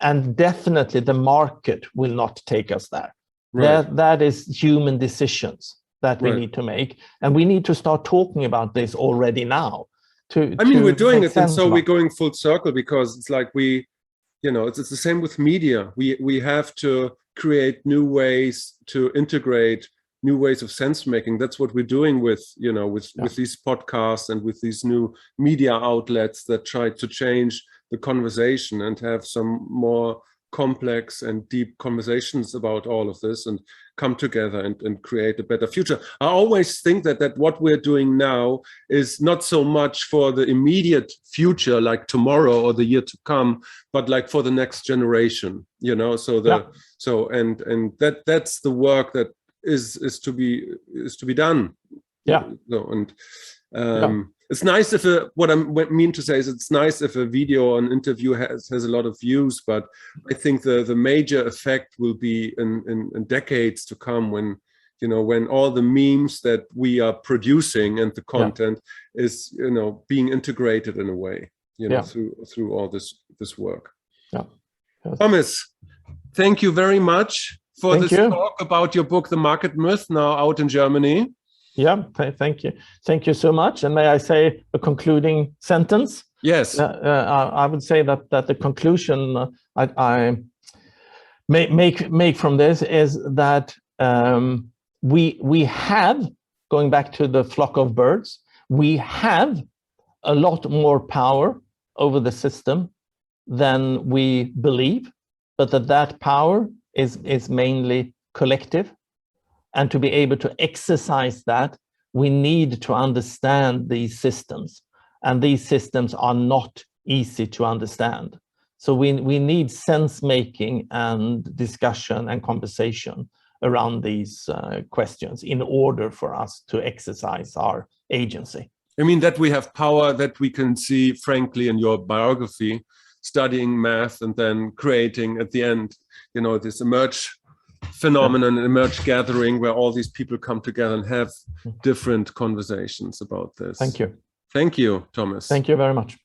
and definitely the market will not take us there. Right. That is human decisions that we need to make, and we need to start talking about this already now. We're doing it, and so we're going full circle, because it's like it's the same with media. We have to create new ways to integrate new ways of sense making. That's what we're doing with these podcasts and with these new media outlets that try to change the conversation and have some more complex and deep conversations about all of this and come together and create a better future. I always think that what we're doing now is not so much for the immediate future, like tomorrow or the year to come, but like for the next generation, so that's the work that is to be done. It's nice if what I mean to say is, it's nice if a video or an interview has a lot of views, but I think the major effect will be in decades to come, when all the memes that we are producing and the content is being integrated in a way through all this work. Thomas, thank you very much for this talk about your book, The Market Myth, now out in Germany. Yeah, thank you. Thank you so much. And may I say a concluding sentence? Yes. I would say that the conclusion I make from this is that we have, going back to the flock of birds, we have a lot more power over the system than we believe, but that power is mainly collective. And to be able to exercise that, we need to understand these systems. And these systems are not easy to understand. So we need sense-making and discussion and conversation around these questions in order for us to exercise our agency. I mean, that we have power, that we can see, frankly, in your biography, studying math and then creating at the end, this phenomenon, an emerge gathering where all these people come together and have different conversations about this. Thank you. Thank you, Thomas. Thank you very much.